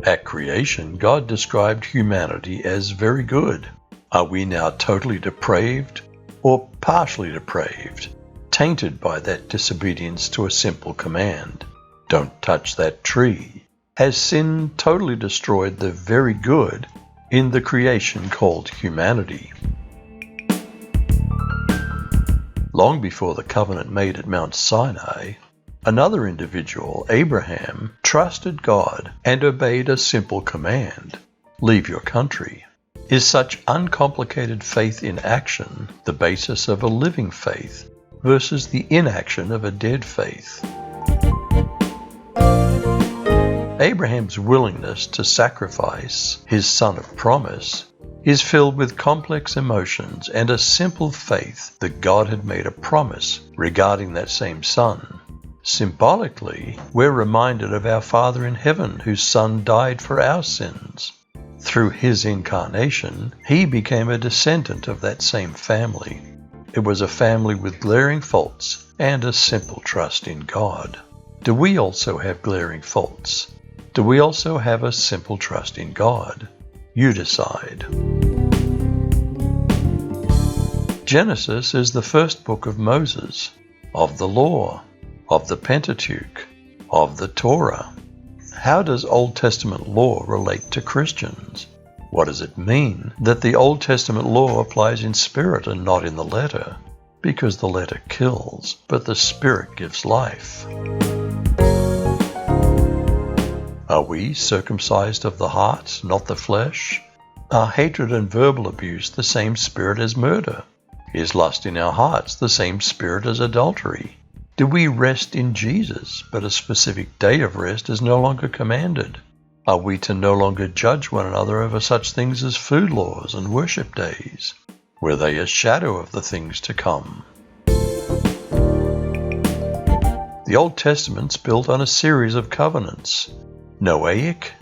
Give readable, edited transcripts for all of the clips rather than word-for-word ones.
At creation, God described humanity as very good. Are we now totally depraved or partially depraved, tainted by that disobedience to a simple command? Don't touch that tree. Has sin totally destroyed the very good in the creation called humanity? Long before the covenant made at Mount Sinai, another individual, Abraham, trusted God and obeyed a simple command: leave your country. Is such uncomplicated faith in action the basis of a living faith versus the inaction of a dead faith? Abraham's willingness to sacrifice his son of promise is filled with complex emotions and a simple faith that God had made a promise regarding that same son. Symbolically, we're reminded of our Father in heaven whose Son died for our sins. Through his incarnation, he became a descendant of that same family. It was a family with glaring faults and a simple trust in God. Do we also have glaring faults? Do we also have a simple trust in God? You decide. Genesis is the first book of Moses, of the law, of the Pentateuch, of the Torah. How does Old Testament law relate to Christians? What does it mean that the Old Testament law applies in spirit and not in the letter? Because the letter kills, but the Spirit gives life. Are we circumcised of the heart, not the flesh? Are hatred and verbal abuse the same spirit as murder? Is lust in our hearts the same spirit as adultery? Do we rest in Jesus, but a specific day of rest is no longer commanded? Are we to no longer judge one another over such things as food laws and worship days? Were they a shadow of the things to come? The Old Testament's built on a series of covenants: Noahic,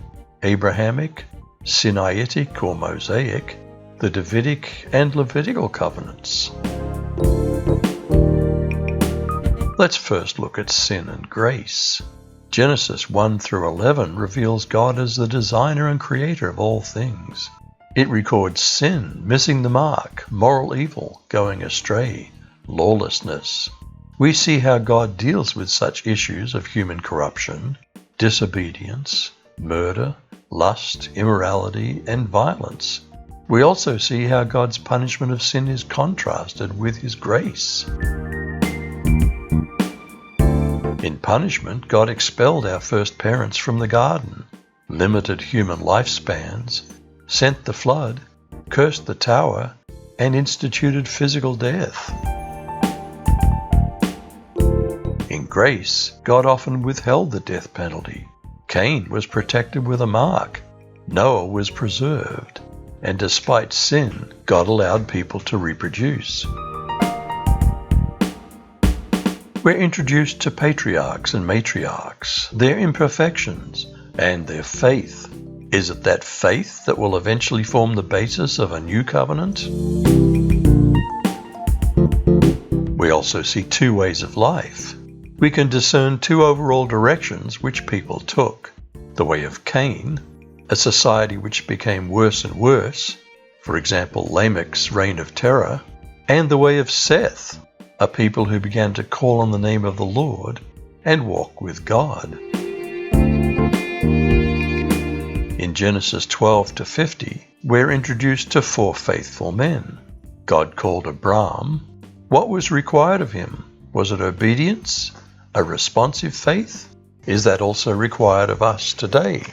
Abrahamic, Sinaitic or Mosaic, the Davidic and Levitical covenants. Let's first look at sin and grace. Genesis 1 through 11 reveals God as the designer and creator of all things. It records sin, missing the mark, moral evil, going astray, lawlessness. We see how God deals with such issues of human corruption, disobedience, murder, lust, immorality, and violence. We also see how God's punishment of sin is contrasted with his grace. In punishment, God expelled our first parents from the garden, limited human lifespans, sent the flood, cursed the tower, and instituted physical death. In grace, God often withheld the death penalty. Cain was protected with a mark. Noah was preserved. And despite sin, God allowed people to reproduce. We're introduced to patriarchs and matriarchs, their imperfections, and their faith. Is it that faith that will eventually form the basis of a new covenant? We also see two ways of life. We can discern two overall directions which people took: the way of Cain, a society which became worse and worse, for example Lamech's reign of terror, and the way of Seth, a people who began to call on the name of the Lord and walk with God. In Genesis 12 to 50, we're introduced to four faithful men. God called Abram. What was required of him? Was it obedience? A responsive faith? Is that also required of us today?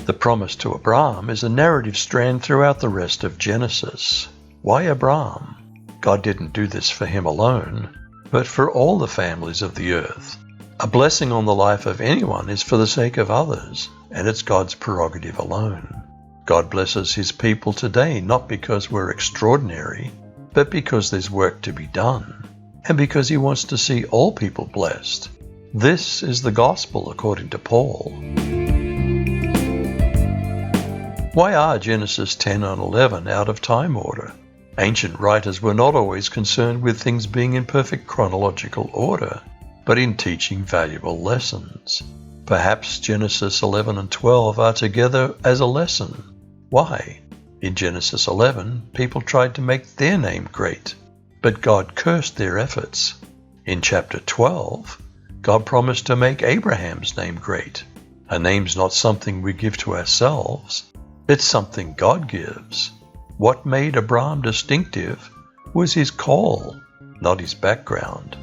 The promise to Abram is a narrative strand throughout the rest of Genesis. Why Abram? God didn't do this for him alone, but for all the families of the earth. A blessing on the life of anyone is for the sake of others, and it's God's prerogative alone. God blesses his people today not because we're extraordinary, but because there's work to be done, and because he wants to see all people blessed. This is the gospel according to Paul. Why are Genesis 10 and 11 out of time order? Ancient writers were not always concerned with things being in perfect chronological order, but in teaching valuable lessons. Perhaps Genesis 11 and 12 are together as a lesson. Why? In Genesis 11, people tried to make their name great, but God cursed their efforts. In chapter 12, God promised to make Abraham's name great. A name's not something we give to ourselves. It's something God gives. What made Abram distinctive was his call, not his background.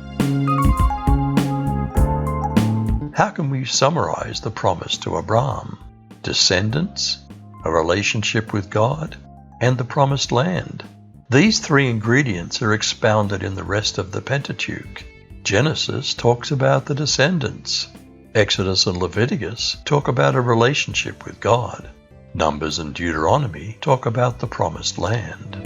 How can we summarize the promise to Abram? Descendants, a relationship with God, and the promised land. These three ingredients are expounded in the rest of the Pentateuch. Genesis talks about the descendants. Exodus and Leviticus talk about a relationship with God. Numbers and Deuteronomy talk about the promised land.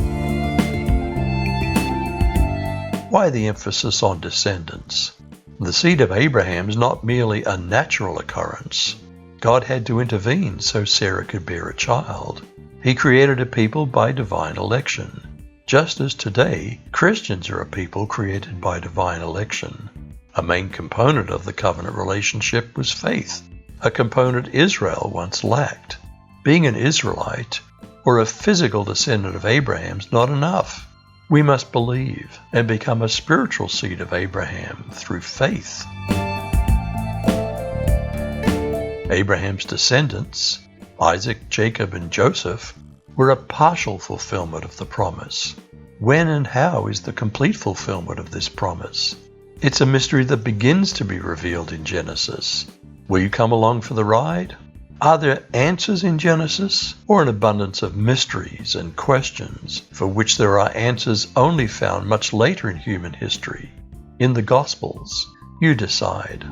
Why the emphasis on descendants? The seed of Abraham is not merely a natural occurrence. God had to intervene so Sarah could bear a child. He created a people by divine election, just as today Christians are a people created by divine election. A main component of the covenant relationship was faith, a component Israel once lacked. Being an Israelite or a physical descendant of Abraham is not enough. We must believe and become a spiritual seed of Abraham through faith. Abraham's descendants, Isaac, Jacob, and Joseph, were a partial fulfillment of the promise. When and how is the complete fulfillment of this promise? It's a mystery that begins to be revealed in Genesis. Will you come along for the ride? Are there answers in Genesis, or an abundance of mysteries and questions for which there are answers only found much later in human history? In the Gospels, you decide.